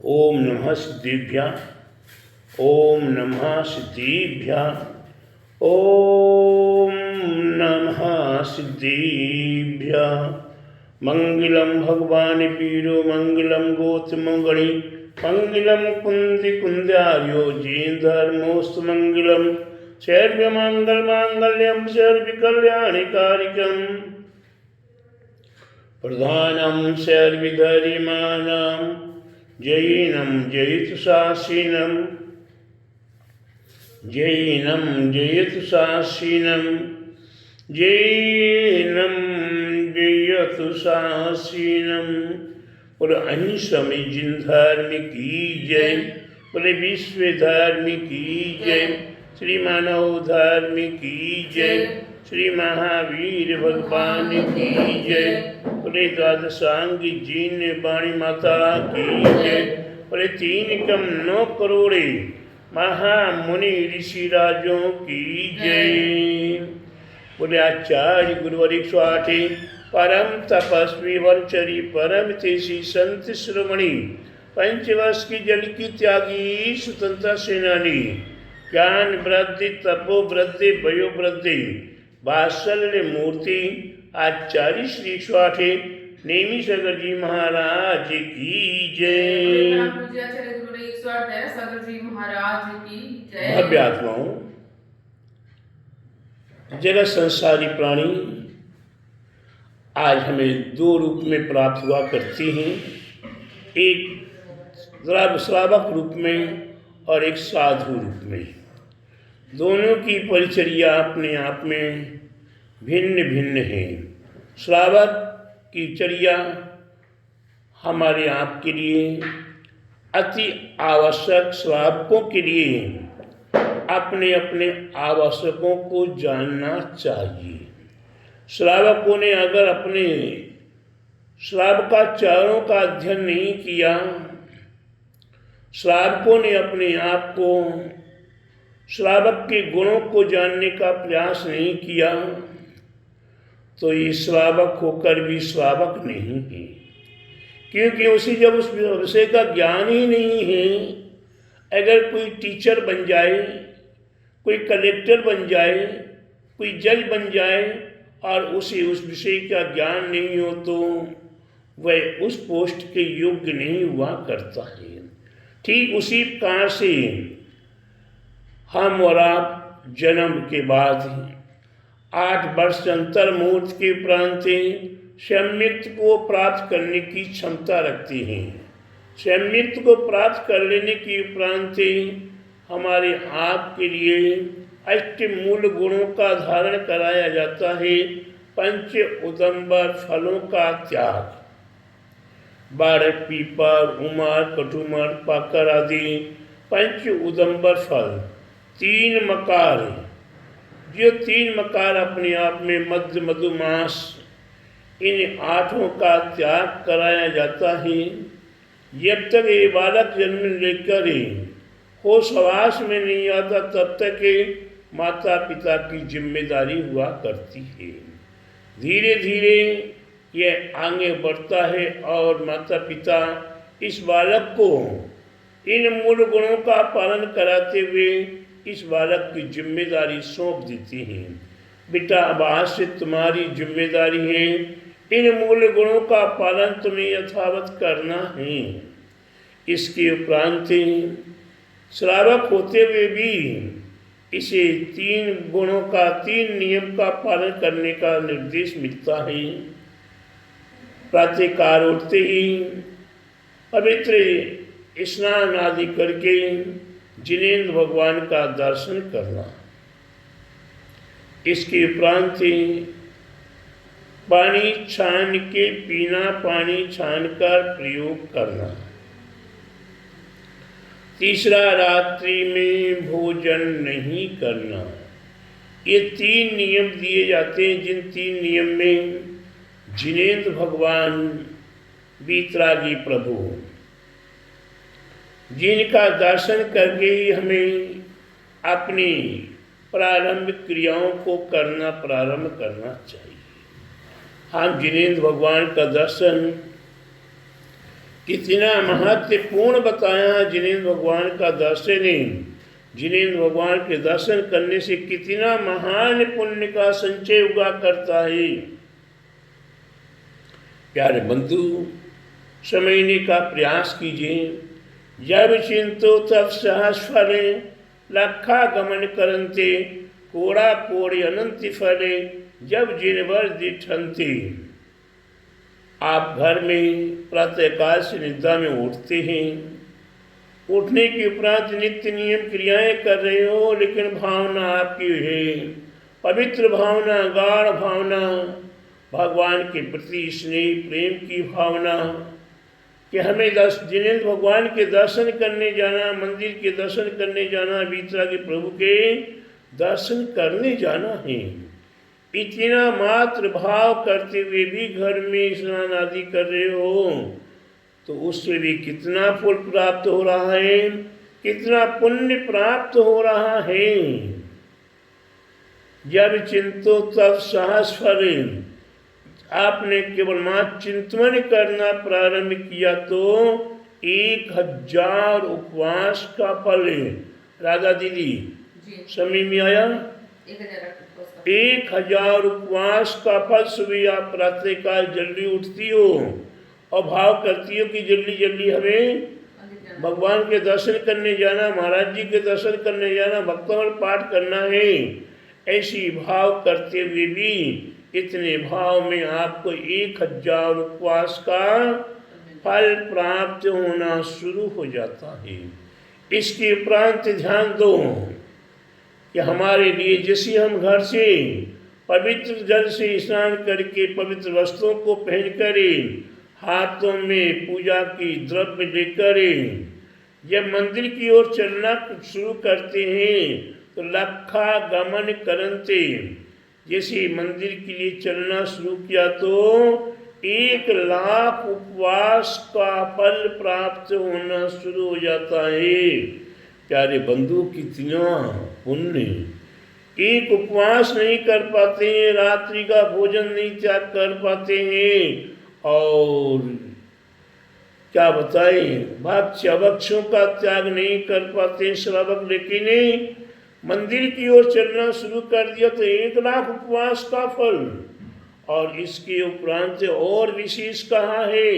ओम नमः सिद्धिभ्यां। ओम नमः सिद्धिभ्यां। ओम नमः सिद्धिभ्यां। मंगलम भगवान वीरो मंगलम गोत्रमंगली मंगलम कुंदी कुंदार्यो जैन धर्मोस्त मंगलम शैर्य मंगल मांगल्यम सर्व कल्याणकारिकम प्रधानम सर्वधर्माणां जैनम जयतुशासीनम जैनम जयतुशासीनम जैनम जयतुशासीनम। और अहिंसम जिन धर्म की जय, बोले विश्व धर्म की जय, श्री मानव धर्म की जय, श्री महावीर भगवान की जय, बोले द्वादशांगी जीन वाणी माता की जय, बोले 3 कम 9 करोड़े महामुनि ऋषि राजों की जय। बोले आचार्य गुरुवर 108 परम तपस्वी वंचरी परम तेजी संत श्रोमणी पंचवर्ष की जल की त्यागी स्वतंत्रता सेनानी ज्ञान वृद्धि तपो वृद्धि वयो वृद्धि वात्सल्य मूर्ति आचार्य श्री 108 नेमी सागर जी महाराज की जय। भव्य आत्माओं, जगत संसारी प्राणी आज हमें 2 रूप में प्राप्त हुआ करती हैं, एक श्रावक रूप में और एक साधु रूप में। दोनों की परिचर्या अपने आप में भिन्न भिन्न है। श्रावक की चर्या हमारे आप के लिए अति आवश्यक, श्रावकों के लिए अपने अपने आवश्यकों को जानना चाहिए। श्रावकों ने अगर अपने श्रावकाचारों का अध्ययन नहीं किया, श्रावकों ने अपने आप को श्रावक के गुणों को जानने का प्रयास नहीं किया, तो ये श्रावक होकर भी श्रावक नहीं है, क्योंकि उसे जब उस विषय का ज्ञान ही नहीं है। अगर कोई टीचर बन जाए, कोई कलेक्टर बन जाए, कोई जज बन जाए और उसे उस विषय का ज्ञान नहीं हो, तो वह उस पोस्ट के योग्य नहीं हुआ करता है। ठीक उसी प्रकार से हम और आप जन्म के बाद 8 वर्ष अंतर मुहूर्त के उपरांत सम्यक्त को प्राप्त करने की क्षमता रखते हैं। सम्यक्त को प्राप्त कर लेने के उपरांत हमारे आप के लिए 8 मूल गुणों का धारण कराया जाता है। 5 उदंबर फलों का त्याग, 12 पीपर, उमर, कटुमर, पाकर आदि 5 उदंबर फल, 3 मकार, जो 3 मकार अपने आप में मध्य मधुमास, इन 8 का त्याग कराया जाता है। जब तक ये बालक जन्म लेकर होश हवास में नहीं आता, तब तक माता पिता की जिम्मेदारी हुआ करती है। धीरे धीरे यह आगे बढ़ता है और माता पिता इस बालक को इन मूल गुणों का पालन कराते हुए इस बालक की जिम्मेदारी सौंप देती हैं। बेटा, अब आज से तुम्हारी जिम्मेदारी है, इन मूल गुणों का पालन तुम्हें यथावत करना है। इसके उपरांत श्रावक होते हुए भी इसे 3 गुणों का, 3 नियम का पालन करने का निर्देश मिलता है। प्रातःकाल उठते ही पवित्र स्नान आदि करके जिनेंद्र भगवान का दर्शन करना। इसके उपरांत पानी छान के पीना, पानी छानकर प्रयोग करना। तीसरा, रात्रि में भोजन नहीं करना। ये 3 नियम दिए जाते हैं, जिन 3 नियम में जिनेंद्र भगवान वीतरागी प्रभु, जिनका दर्शन करके ही हमें अपनी प्रारंभिक क्रियाओं को करना प्रारंभ करना चाहिए। हम जिनेंद्र भगवान का दर्शन कितना महत्वपूर्ण बताया जिनेंद्र भगवान का दर्शन है। जिनेंद्र भगवान के दर्शन करने से कितना महान पुण्य का संचय हुआ करता है। प्यारे बंधु, समझने का प्रयास कीजिए। जब चिंतो तब सहस फले, लखा गमन करंते, कोड़ा कोड़े अनंत फले, जब जिनवर दिठंते। आप घर में प्रातःकाल से निद्रा में उठते हैं, उठने के उपरांत नित्य नियम क्रियाएं कर रहे हो, लेकिन भावना आपकी है पवित्र भावना, गाढ़ भावना, भगवान के प्रति स्नेह प्रेम की भावना कि हमें जिनेंद्र भगवान के दर्शन करने जाना, मंदिर के दर्शन करने जाना, बीतरा के प्रभु के दर्शन करने जाना है। इतना मात्र भाव करते हुए भी घर में स्नान आदि कर रहे हो तो उससे भी कितना फल प्राप्त हो रहा है, कितना पुण्य प्राप्त हो रहा है। जब चिंतो तब साहस फले, आपने केवल मात्र चिंतन करना प्रारंभ किया तो 1000 उपवास का फल है। राधा दीदी समझ में आया? 1000 उपवास का फल। सुबह आप प्रातःकाल जल्दी उठती हो और भाव करती हो कि जल्दी जल्दी हमें भगवान के दर्शन करने जाना, महाराज जी के दर्शन करने जाना, भक्तमल पाठ करना है। ऐसी भाव करते हुए भी इतने भाव में आपको 1000 उपवास का फल प्राप्त होना शुरू हो जाता है। इसके उपरांत ध्यान दो कि हमारे लिए जैसे हम घर से पवित्र जल से स्नान करके पवित्र वस्त्रों को पहन कर, हाथों में पूजा की द्रव्य लेकर जब मंदिर की ओर चलना शुरू करते हैं तो लखा गमन करंते, जैसे मंदिर के लिए चलना शुरू किया तो 1,00,000 उपवास का फल प्राप्त होना शुरू हो जाता है। प्यारे बंधु, कितना पुण्य। एक उपवास नहीं कर पाते हैं, रात्रि का भोजन नहीं त्याग कर पाते हैं, और क्या बताएं भक्ष्यों का त्याग नहीं कर पाते श्रावक। लेकिन मंदिर की ओर चलना शुरू कर दिया तो 1,00,000 उपवास का फल। और इसके उपरांत और विशेष कहा है,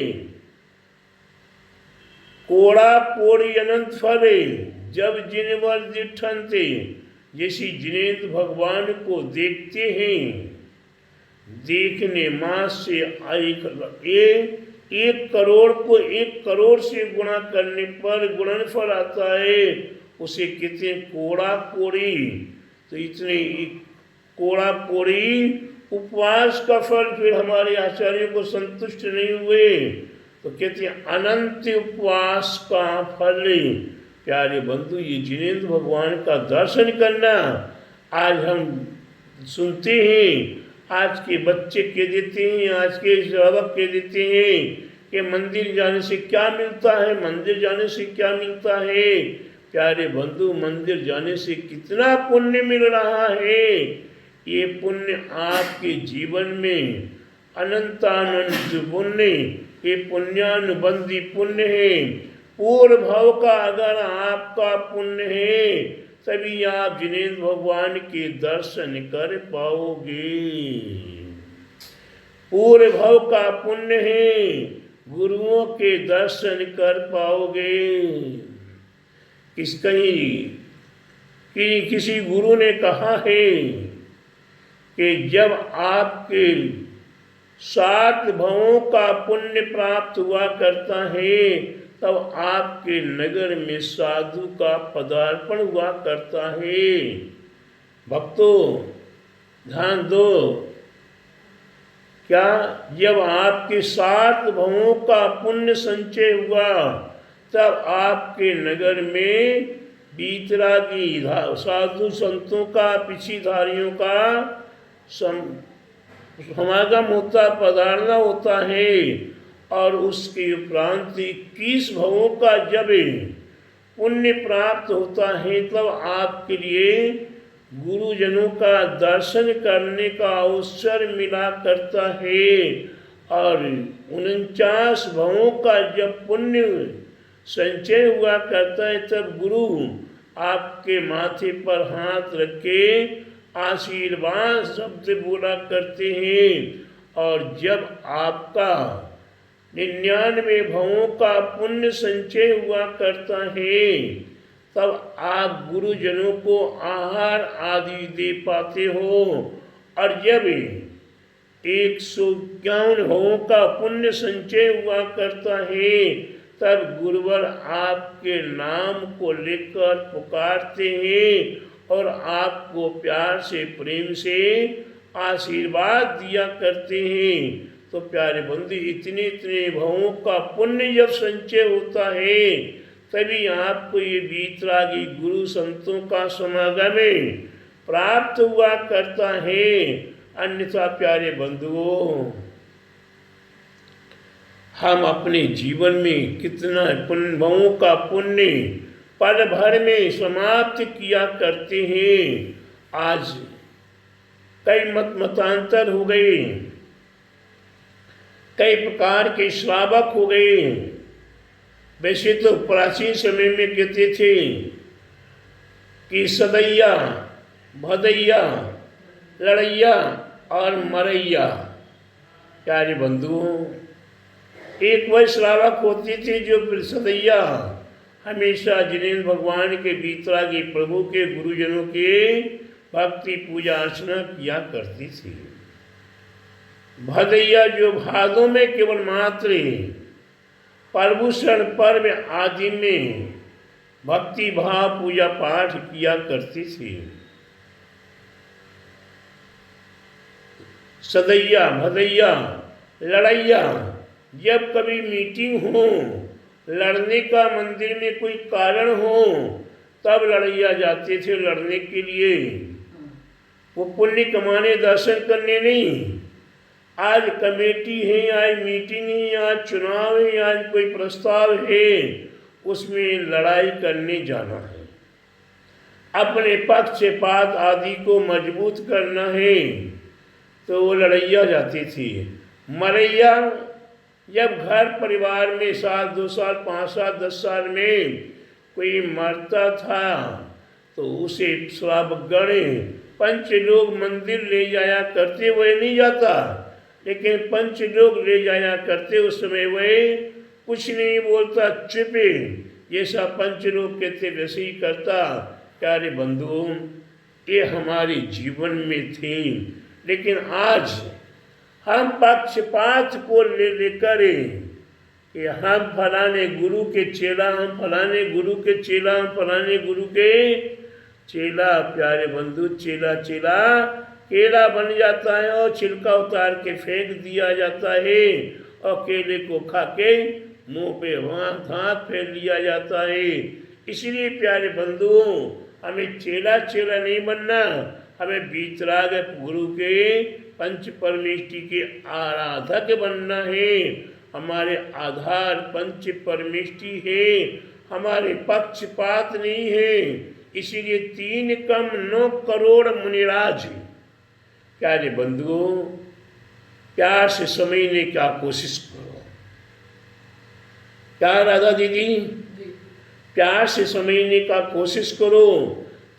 कोड़ा कोड़ी अनंत फले, जब जिनवर दिठंते, जैसे जिनेंद्र भगवान को देखते हैं, देखने मास से 1 करोड़ को 1 करोड़ से गुणा करने पर गुणनफल आता है, उसे कहते हैं कोड़ा कोड़ी। तो इतने कोड़ा कोड़ी उपवास का फल फिर हमारे आचार्यों को संतुष्ट नहीं हुए तो कहते हैं अनंत उपवास का फल। प्यारे बंधु, ये जिनेंद्र भगवान का दर्शन करना आज हम सुनते हैं, आज के बच्चे कह देते हैं, आज के श्रावक कह देते हैं कि मंदिर जाने से क्या मिलता है, मंदिर जाने से क्या मिलता है। प्यारे बंधु, मंदिर जाने से कितना पुण्य मिल रहा है। ये पुण्य आपके जीवन में अनंतानंत पुण्य, ये पुण्यानुबंधी पुण्य है। पूर्व भाव का अगर आपका पुण्य है तभी आप जिनेंद्र भगवान के दर्शन कर पाओगे। पूर्व भाव का पुण्य है, गुरुओं के दर्शन कर पाओगे। किसी गुरु ने कहा है कि जब आपके 7 भवों का पुण्य प्राप्त हुआ करता है तब आपके नगर में साधु का पदार्पण हुआ करता है। भक्तों ध्यान दो, क्या जब आपके 7 भवों का पुण्य संचय हुआ तब आपके नगर में बीतरागी साधु संतों का, पिछीधारियों का समागम होता, पधारना होता है। और उसके उपरांत 21 भवों का जब पुण्य प्राप्त होता है तब आपके लिए गुरुजनों का दर्शन करने का अवसर मिला करता है। और 49 भवों का जब पुण्य संचय हुआ करता है तब गुरु आपके माथे पर हाथ रख के आशीर्वाद शब्द बोला करते हैं। और जब आपका 99 भवों का पुण्य संचय हुआ करता है तब आप गुरुजनों को आहार आदि दे पाते हो। और जब 151 भवों का पुण्य संचय हुआ करता है तब गुरुवर आपके नाम को लेकर पुकारते हैं और आपको प्यार से प्रेम से आशीर्वाद दिया करते हैं। तो प्यारे बंधु, इतने इतने भवों का पुण्य जब संचय होता है तभी आपको ये वीतरागी गुरु संतों का समागम प्राप्त हुआ करता है। अन्यथा प्यारे बंधुओं, हम अपने जीवन में कितना भवों का पुण्य पल भर में समाप्त किया करते हैं। आज कई मतांतर हो गए, कई प्रकार के श्रावक हो गए। वैसे तो प्राचीन समय में कहते थे कि सदैया, भदैया, लड़ैया और मरैया। प्यारे बंधुओं, एक वह श्रावक होते थे जो सदैया हमेशा जिनेन्द्र भगवान के वीतरागी प्रभु के गुरुजनों के भक्ति पूजा अर्चना किया करती थी। भदैया जो भादों में केवल मात्र पर्वूषण पर्व आदि में भक्ति भाव पूजा पाठ किया करती थी। सदैया, भदैया, लड़ैया, जब कभी मीटिंग हो, लड़ने का मंदिर में कोई कारण हो तब लड़ैया जाते थे लड़ने के लिए। वो पुण्य कमाने, दर्शन करने नहीं। आज कमेटी है, आज मीटिंग है, आज चुनाव है, आज कोई प्रस्ताव है, उसमें लड़ाई करने जाना है, अपने पक्षपात आदि को मजबूत करना है, तो वो लड़ैया जाती थी। मरैया, जब घर परिवार में साल 2 साल 5 साल 10 साल में कोई मरता था तो उसे श्रावकगण पंच लोग मंदिर ले जाया करते। वह नहीं जाता, लेकिन पंच लोग ले जाया करते। उस समय वह कुछ नहीं बोलता, चुपे, जैसा पंच लोग कहते वैसे ही करता। प्यारे बंधुओं, ये हमारे जीवन में थे, लेकिन आज हम पक्षपात को लेकर कि हम फलाने गुरु के चेला, हम फलाने गुरु के चेला, हम फलाने गुरु के चेला। प्यारे बंधु, चेला चेला केला बन जाता है और छिलका उतार के फेंक दिया जाता है और केले को खा के मुँह पे हाथ फेर लिया जाता है। इसलिए प्यारे बंधुओं, हमें चेला चेला नहीं बनना, हमें वीतराग गुरु के पंच परमेष्टि के आराधक बनना है। हमारे आधार पंच परमेष्टि है, हमारे पक्षपात नहीं है। इसीलिए 3 कम 9 करोड़ मुनिराज। प्यारे बंधुओं, प्यार से समझने की कोशिश करो। क्या राधा दीदी, प्यार से समझने का कोशिश करो।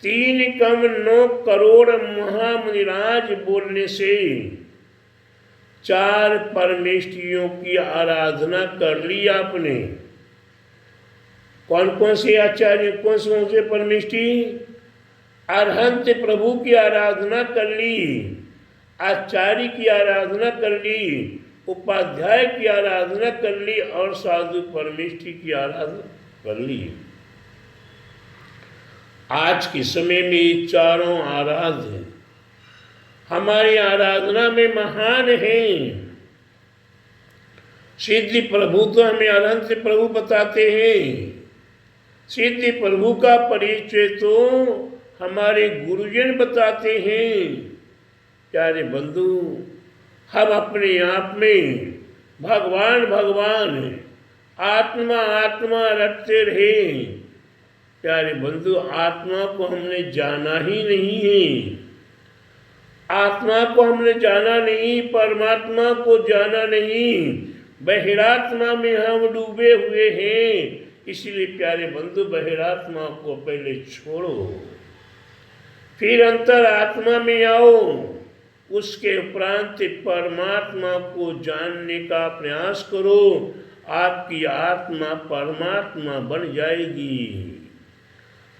3 कम 9 करोड़ महामुनिराज बोलने से 4 परमेष्टियों की आराधना कर ली आपने। कौन कौन से आचार्य, कौन से परमेष्टि? अरहंत प्रभु की आराधना कर ली, आचार्य की आराधना कर ली, उपाध्याय की आराधना कर ली और साधु परमेष्टि की आराधना कर ली। आज के समय में ये चारों आराध्य हमारी आराधना में महान हैं। सिद्धि प्रभु तो हमें अनंत प्रभु बताते हैं। सिद्धि प्रभु का परिचय तो हमारे गुरुजन बताते हैं। प्यारे बंधु, हम अपने आप में भगवान भगवान आत्मा आत्मा रटते रहे। प्यारे बंधु, आत्मा को हमने जाना ही नहीं है। आत्मा को हमने जाना नहीं, परमात्मा को जाना नहीं, बहिरात्मा में हम डूबे हुए हैं। इसलिए प्यारे बंधु, बहिरात्मा को पहले छोड़ो, फिर अंतर आत्मा में आओ, उसके उपरांत परमात्मा को जानने का प्रयास करो। आपकी आत्मा परमात्मा बन जाएगी।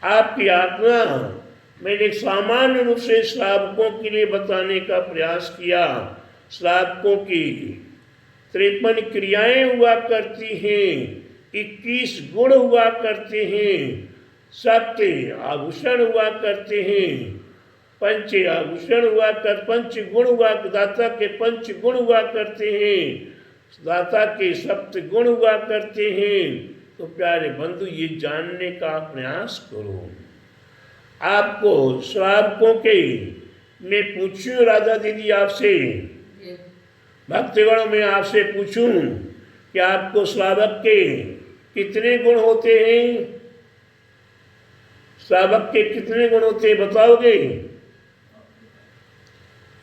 आपकी आत्मा, मैंने सामान्य रूप से श्रावकों के लिए बताने का प्रयास किया। श्रावकों की 53 क्रियाएं हुआ करती हैं, 21 गुण हुआ करते हैं, 7 आभूषण हुआ करते हैं, पंच आभूषण हुआ कर, पंच गुण हुआ, दाता के 5 गुण हुआ करते हैं, दाता के 7 गुण हुआ करते हैं। तो प्यारे बंधु, ये जानने का प्रयास करो। आपको श्रावकों के मैं पूछूं राधा दीदी आपसे, भक्तगण में आपसे पूछूं कि आपको श्रावक के कितने गुण होते हैं? श्रावक के कितने गुण होते हैं बताओगे?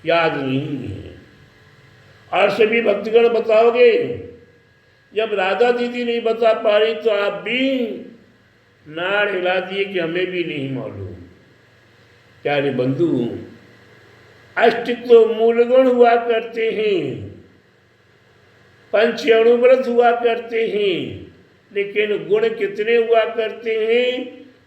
याद नहीं है। और सभी भक्तगण बताओगे? जब राधा दीदी नहीं बता पा रही तो आप भी नाड़ हिला दिए कि हमें भी नहीं मालूम। प्यारे बंधु, अष्ट तो मूल गुण हुआ करते हैं, 5 अणुव्रत हुआ करते हैं, लेकिन गुण कितने हुआ करते हैं?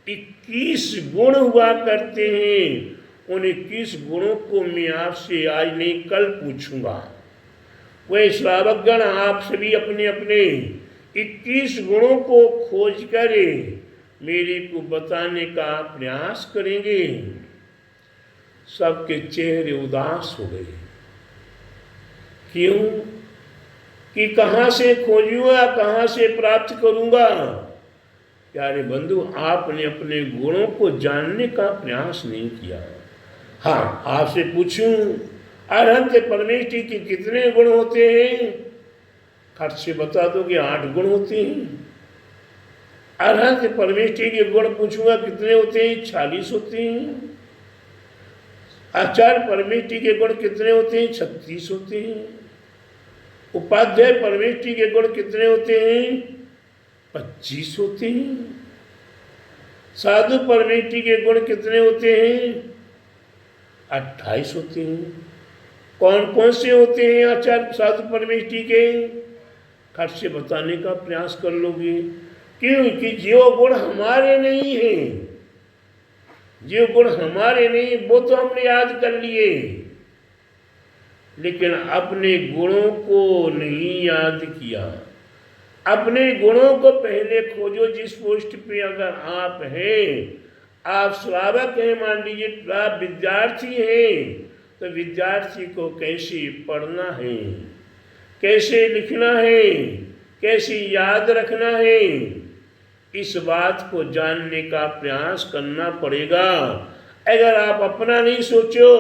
21 गुण हुआ करते हैं। उन 21 गुणों को मैं आपसे आज नहीं कल पूछूंगा। वह श्रावकगण आप सभी अपने अपने 21 गुणों को खोज कर मेरे को बताने का प्रयास करेंगे। सबके चेहरे उदास हो गए। क्यों? कि कहाँ से खोजूंगा, कहाँ से प्राप्त करूंगा? प्यारे बंधु, आपने अपने गुणों को जानने का प्रयास नहीं किया। हाँ, आपसे पूछूं, अरहंत परमेष्टि के कितने गुण होते हैं? खट से बता दो कि 8 गुण होते हैं। अरहंत परमेष्टि के गुण पूछूंगा कितने होते हैं? 46 होते हैं। आचार्य परमेष्टि के गुण कितने होते हैं? 36 होते हैं। उपाध्याय परमेष्टि के गुण कितने होते हैं? 25 होते हैं। साधु परमेष्टि के गुण कितने होते हैं? 28 होते हैं। कौन कौन से होते हैं आचार्य साधु परमेष्टि के? खट से बताने का प्रयास कर लोगे। क्योंकि जो गुण हमारे नहीं हैं, जो गुण हमारे नहीं, वो तो हमने याद कर लिए, लेकिन अपने गुणों को नहीं याद किया। अपने गुणों को पहले खोजो। जिस पोस्ट पे अगर आप हैं, आप श्रावक हैं, मान लीजिए आप विद्यार्थी हैं, तो विद्यार्थी को कैसे पढ़ना है, कैसे लिखना है, कैसे याद रखना है, इस बात को जानने का प्रयास करना पड़ेगा। अगर आप अपना नहीं सोचो,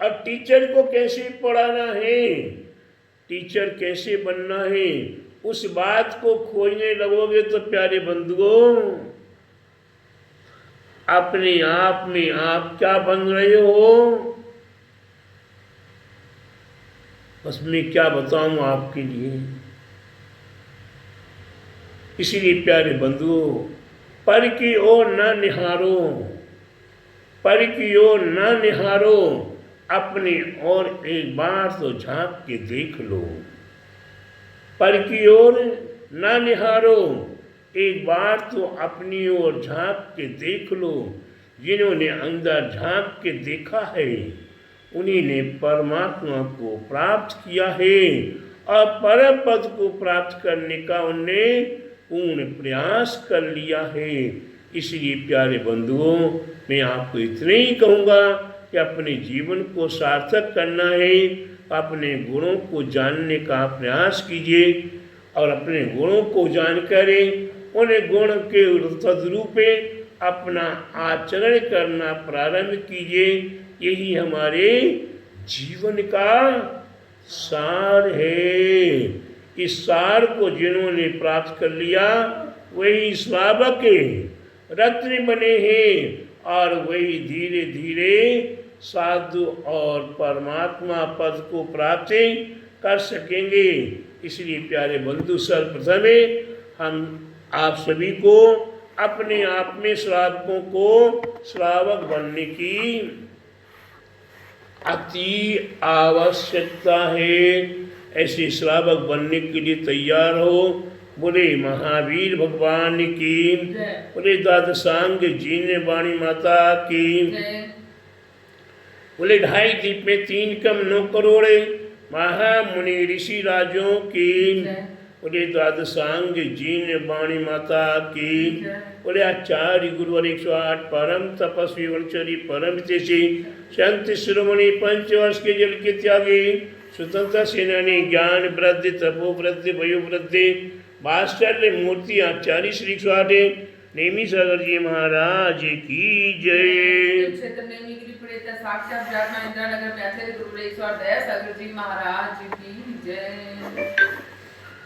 अब टीचर को कैसे पढ़ाना है, टीचर कैसे बनना है, उस बात को खोजने लगोगे तो प्यारे बंधुओं, अपने आप में आप क्या बन रहे हो, बस मैं क्या बताऊं आपके लिए। इसीलिए प्यारे बंधुओं, पर की ओर न निहारो, पर की ओर न निहारो, अपनी ओर एक बार तो झांक के देख लो। पर की ओर न निहारो, एक बार तो अपनी ओर झांक के देख लो। जिन्होंने अंदर झांक के देखा है, उन्हीं ने परमात्मा को प्राप्त किया है और परम पद को प्राप्त करने का उनने पूर्ण प्रयास कर लिया है। इसलिए प्यारे बंधुओं, मैं आपको इतना ही कहूँगा कि अपने जीवन को सार्थक करना है, अपने गुणों को जानने का प्रयास कीजिए और अपने गुणों को जानकर उन गुण के तद्रूपे अपना आचरण करना प्रारंभ कीजिए। यही हमारे जीवन का सार है। इस सार को जिन्होंने प्राप्त कर लिया, वही श्रावक रत्न बने हैं और वही धीरे धीरे साधु और परमात्मा पद को प्राप्ति कर सकेंगे। इसलिए प्यारे बंधु, सर्वप्रथम हम आप सभी को अपने आप में श्रावकों को श्रावक बनने की अति आवश्यकता है। ऐसे श्रावक बनने के लिए तैयार हो। बोले महावीर भगवान की, बोले द्वादशांग जीन वाणी माता की, बोले ढाई दीप में 3 कम 9 करोड़े महामुनि ऋषि राजों की, बोले द्वादशांग जीन वाणी माता की, बोले आचार्य गुरुवर 108 परम तपस्वी वनचरी परम हितैषी संत शिरोमणि 5 वर्ष के जल के त्यागी स्वतंत्र सेनानी ज्ञान वृद्धि तपो वृद्धि वयो वृद्धि वात्सल्य मूर्ति आचार्य श्री 108 नेमी सागर जी महाराज की जय। क्षेत्र नेमीगिरी प्रेत साक्षात जातना इंदिरा नगर में आचार्य गुरुवर 108 दया सागर जी महाराज की जय।